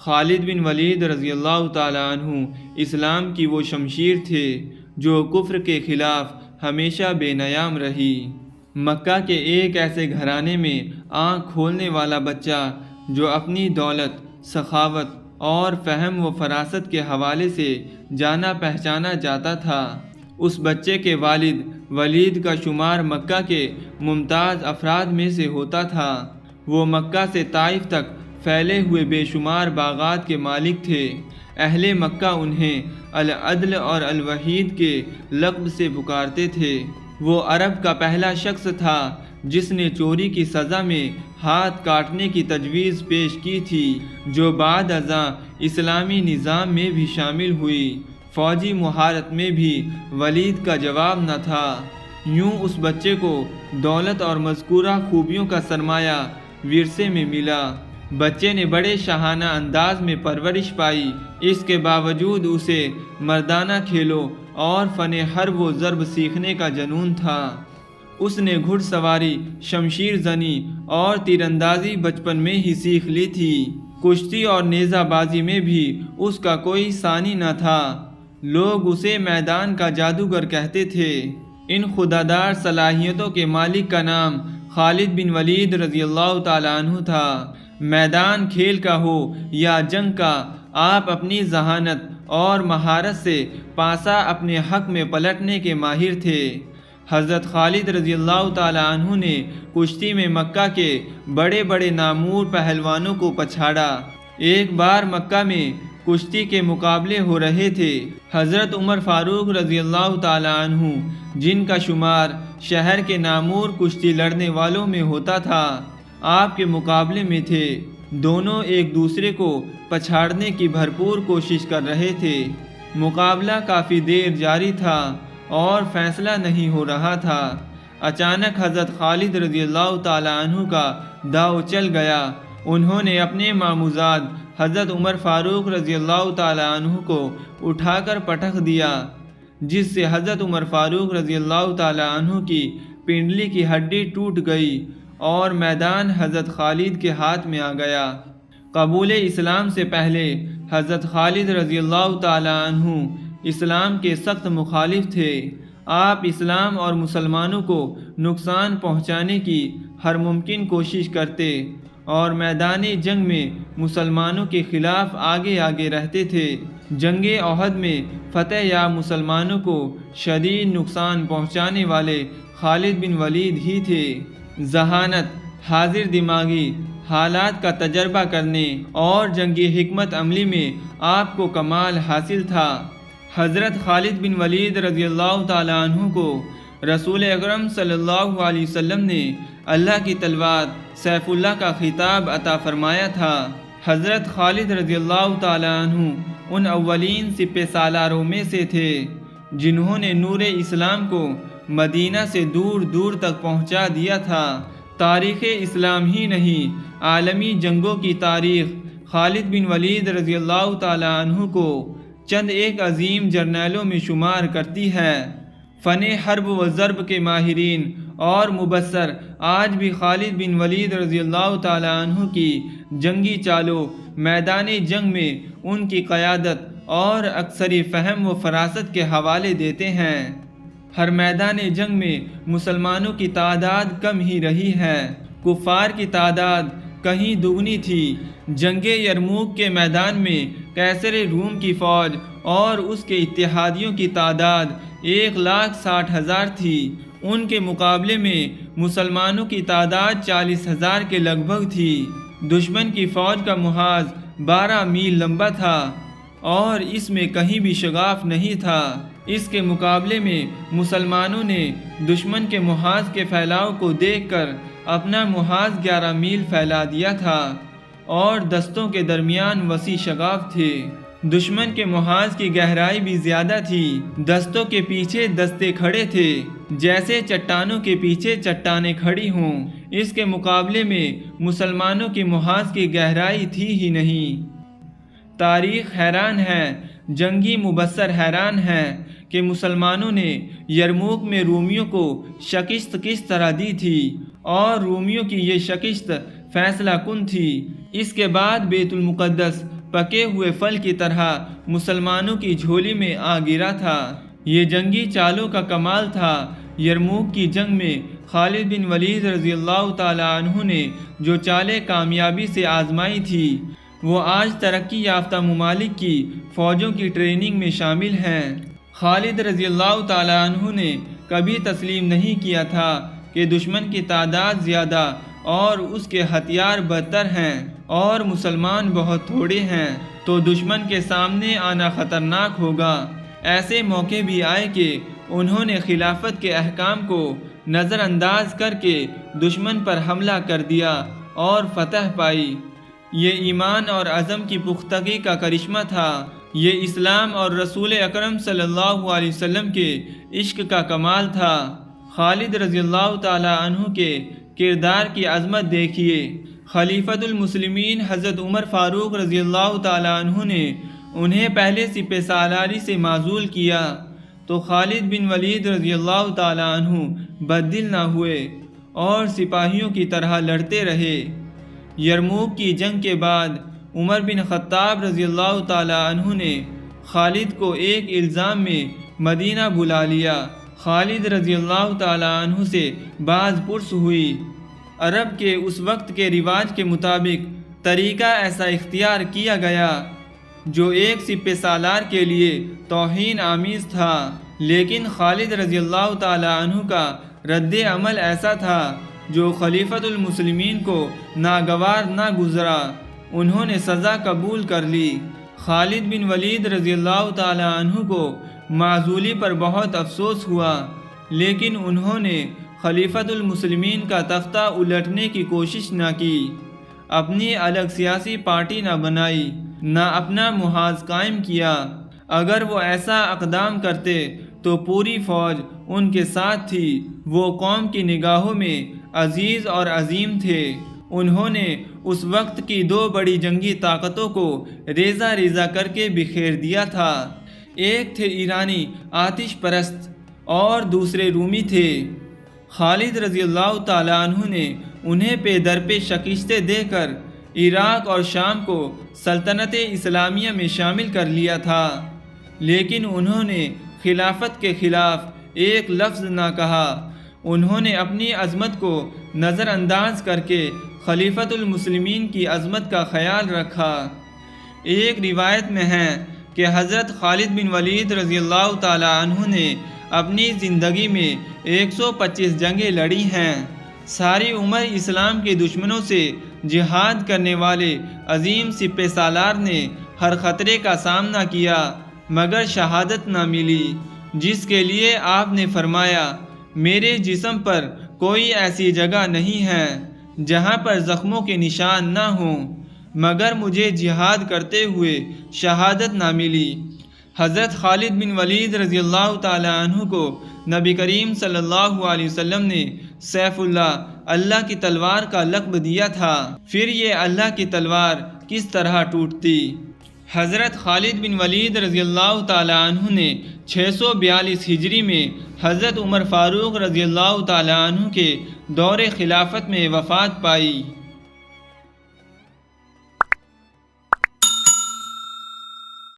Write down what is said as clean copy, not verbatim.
خالد بن ولید رضی اللہ تعالیٰ عنہ اسلام کی وہ شمشیر تھے جو کفر کے خلاف ہمیشہ بے نیام رہی۔ مکہ کے ایک ایسے گھرانے میں آنکھ کھولنے والا بچہ جو اپنی دولت، سخاوت اور فہم و فراست کے حوالے سے جانا پہچانا جاتا تھا۔ اس بچے کے والد ولید کا شمار مکہ کے ممتاز افراد میں سے ہوتا تھا۔ وہ مکہ سے طائف تک پھیلے ہوئے بے شمار باغات کے مالک تھے۔ اہل مکہ انہیں العدل اور الوحید کے لقب سے پکارتے تھے۔ وہ عرب کا پہلا شخص تھا جس نے چوری کی سزا میں ہاتھ کاٹنے کی تجویز پیش کی تھی، جو بعد ازاں اسلامی نظام میں بھی شامل ہوئی۔ فوجی مہارت میں بھی ولید کا جواب نہ تھا۔ یوں اس بچے کو دولت اور مذکورہ خوبیوں کا سرمایہ ورثے میں ملا۔ بچے نے بڑے شاہانہ انداز میں پرورش پائی۔ اس کے باوجود اسے مردانہ کھیلوں اور فن حرب و ضرب سیکھنے کا جنون تھا۔ اس نے گھڑ سواری، شمشیر زنی اور تیر اندازی بچپن میں ہی سیکھ لی تھی۔ کشتی اور نیزہ بازی میں بھی اس کا کوئی ثانی نہ تھا۔ لوگ اسے میدان کا جادوگر کہتے تھے۔ ان خوددار صلاحیتوں کے مالک کا نام خالد بن ولید رضی اللہ تعالیٰ عنہ تھا۔ میدان کھیل کا ہو یا جنگ کا، آپ اپنی ذہانت اور مہارت سے پاسا اپنے حق میں پلٹنے کے ماہر تھے۔ حضرت خالد رضی اللہ تعالیٰ عنہ نے کشتی میں مکہ کے بڑے بڑے نامور پہلوانوں کو پچھاڑا۔ ایک بار مکہ میں کشتی کے مقابلے ہو رہے تھے۔ حضرت عمر فاروق رضی اللہ تعالیٰ عنہ، جن کا شمار شہر کے نامور کشتی لڑنے والوں میں ہوتا تھا، آپ کے مقابلے میں تھے۔ دونوں ایک دوسرے کو پچھاڑنے کی بھرپور کوشش کر رہے تھے۔ مقابلہ کافی دیر جاری تھا اور فیصلہ نہیں ہو رہا تھا۔ اچانک حضرت خالد رضی اللہ تعالیٰ عنہ کا داؤ چل گیا۔ انہوں نے اپنے ماموزاد حضرت عمر فاروق رضی اللہ تعالیٰ عنہ کو اٹھا کر پٹخ دیا، جس سے حضرت عمر فاروق رضی اللہ تعالیٰ عنہ کی پنڈلی کی ہڈی ٹوٹ گئی اور میدان حضرت خالد کے ہاتھ میں آ گیا۔ قبول اسلام سے پہلے حضرت خالد رضی اللہ تعالیٰ عنہ اسلام کے سخت مخالف تھے۔ آپ اسلام اور مسلمانوں کو نقصان پہنچانے کی ہر ممکن کوشش کرتے اور میدان جنگ میں مسلمانوں کے خلاف آگے آگے رہتے تھے۔ جنگ احد میں فتح یاب مسلمانوں کو شدید نقصان پہنچانے والے خالد بن ولید ہی تھے۔ ذہانت، حاضر دماغی، حالات کا تجربہ کرنے اور جنگی حکمت عملی میں آپ کو کمال حاصل تھا۔ حضرت خالد بن ولید رضی اللہ تعالیٰ عنہ کو رسول اکرم صلی اللہ علیہ وسلم نے اللہ کی تلوار سیف اللہ کا خطاب عطا فرمایا تھا۔ حضرت خالد رضی اللہ تعالیٰ عنہ ان اولین سپہ سالاروں میں سے تھے جنہوں نے نور اسلام کو مدینہ سے دور دور تک پہنچا دیا تھا۔ تاریخ اسلام ہی نہیں، عالمی جنگوں کی تاریخ خالد بن ولید رضی اللہ تعالیٰ عنہ کو چند ایک عظیم جرنیلوں میں شمار کرتی ہے۔ فن حرب و ضرب کے ماہرین اور مبصر آج بھی خالد بن ولید رضی اللہ تعالیٰ عنہ کی جنگی چالوں، میدان جنگ میں ان کی قیادت اور اکثری فہم و فراست کے حوالے دیتے ہیں۔ ہر میدان جنگ میں مسلمانوں کی تعداد کم ہی رہی ہے، کفار کی تعداد کہیں دگنی تھی۔ جنگ یرموک کے میدان میں قیصر روم کی فوج اور اس کے اتحادیوں کی تعداد 1,60,000 تھی۔ ان کے مقابلے میں مسلمانوں کی تعداد 40,000 کے لگ بھگ تھی۔ دشمن کی فوج کا محاذ 12 میل لمبا تھا اور اس میں کہیں بھی شگاف نہیں تھا۔ اس کے مقابلے میں مسلمانوں نے دشمن کے محاذ کے پھیلاؤ کو دیکھ کر اپنا محاذ 11 میل پھیلا دیا تھا اور دستوں کے درمیان وسیع شگاف تھے۔ دشمن کے محاذ کی گہرائی بھی زیادہ تھی۔ دستوں کے پیچھے دستے کھڑے تھے، جیسے چٹانوں کے پیچھے چٹانیں کھڑی ہوں۔ اس کے مقابلے میں مسلمانوں کی محاذ کی گہرائی تھی ہی نہیں۔ تاریخ حیران ہے، جنگی مبصر حیران ہے کہ مسلمانوں نے یرموک میں رومیوں کو شکست کس طرح دی تھی، اور رومیوں کی یہ شکست فیصلہ کن تھی۔ اس کے بعد بیت المقدس پکے ہوئے پھل کی طرح مسلمانوں کی جھولی میں آ گرا تھا۔ یہ جنگی چالوں کا کمال تھا۔ یرموک کی جنگ میں خالد بن ولید رضی اللہ تعالی عنہ نے جو چالیں کامیابی سے آزمائی تھی وہ آج ترقی یافتہ ممالک کی فوجوں کی ٹریننگ میں شامل ہیں۔ خالد رضی اللہ تعالی عنہ نے کبھی تسلیم نہیں کیا تھا کہ دشمن کی تعداد زیادہ اور اس کے ہتھیار بدتر ہیں اور مسلمان بہت تھوڑے ہیں تو دشمن کے سامنے آنا خطرناک ہوگا۔ ایسے موقع بھی آئے کہ انہوں نے خلافت کے احکام کو نظر انداز کر کے دشمن پر حملہ کر دیا اور فتح پائی۔ یہ ایمان اور عزم کی پختگی کا کرشمہ تھا۔ یہ اسلام اور رسول اکرم صلی اللہ علیہ وسلم کے عشق کا کمال تھا۔ خالد رضی اللہ تعالی عنہ کے کردار کی عظمت دیکھیے۔ خلیفۃ المسلمین حضرت عمر فاروق رضی اللہ تعالی عنہ نے انہیں پہلے سپہ سالاری سے معزول کیا تو خالد بن ولید رضی اللہ تعالی عنہ بددل نہ ہوئے اور سپاہیوں کی طرح لڑتے رہے۔ یرموک کی جنگ کے بعد عمر بن خطاب رضی اللہ تعالی عنہ نے خالد کو ایک الزام میں مدینہ بلا لیا۔ خالد رضی اللہ تعالی عنہ سے باز پرس ہوئی۔ عرب کے اس وقت کے رواج کے مطابق طریقہ ایسا اختیار کیا گیا جو ایک سپہ سالار کے لیے توہین آمیز تھا، لیکن خالد رضی اللہ تعالی عنہ کا رد عمل ایسا تھا جو خلیفۃ المسلمین کو ناگوار نہ گزرا۔ انہوں نے سزا قبول کر لی۔ خالد بن ولید رضی اللہ تعالی عنہ کو معزولی پر بہت افسوس ہوا، لیکن انہوں نے خلیفۃ المسلمین کا تختہ الٹنے کی کوشش نہ کی، اپنی الگ سیاسی پارٹی نہ بنائی، نہ اپنا محاذ قائم کیا۔ اگر وہ ایسا اقدام کرتے تو پوری فوج ان کے ساتھ تھی۔ وہ قوم کی نگاہوں میں عزیز اور عظیم تھے۔ انہوں نے اس وقت کی دو بڑی جنگی طاقتوں کو ریزہ ریزہ کر کے بکھیر دیا تھا۔ ایک تھے ایرانی آتش پرست اور دوسرے رومی تھے۔ خالد رضی اللہ تعالی عنہ نے انہیں پے در پہ شکستیں دے کر عراق اور شام کو سلطنت اسلامیہ میں شامل کر لیا تھا، لیکن انہوں نے خلافت کے خلاف ایک لفظ نہ کہا۔ انہوں نے اپنی عظمت کو نظر انداز کر کے خلیفۃ المسلمین کی عظمت کا خیال رکھا۔ ایک روایت میں ہے کہ حضرت خالد بن ولید رضی اللہ تعالی عنہ نے اپنی زندگی میں 125 جنگیں لڑی ہیں۔ ساری عمر اسلام کے دشمنوں سے جہاد کرنے والے عظیم سپہ سالار نے ہر خطرے کا سامنا کیا مگر شہادت نہ ملی، جس کے لیے آپ نے فرمایا، میرے جسم پر کوئی ایسی جگہ نہیں ہے جہاں پر زخموں کے نشان نہ ہوں مگر مجھے جہاد کرتے ہوئے شہادت نہ ملی۔ حضرت خالد بن ولید رضی اللہ تعالی عنہ کو نبی کریم صلی اللہ علیہ وسلم نے سیف اللہ، اللہ کی تلوار کا لقب دیا تھا۔ پھر یہ اللہ کی تلوار کس طرح ٹوٹتی؟ حضرت خالد بن ولید رضی اللہ تعالی عنہ نے 642 ہجری میں حضرت عمر فاروق رضی اللہ تعالی عنہ کے دور خلافت میں وفات پائی۔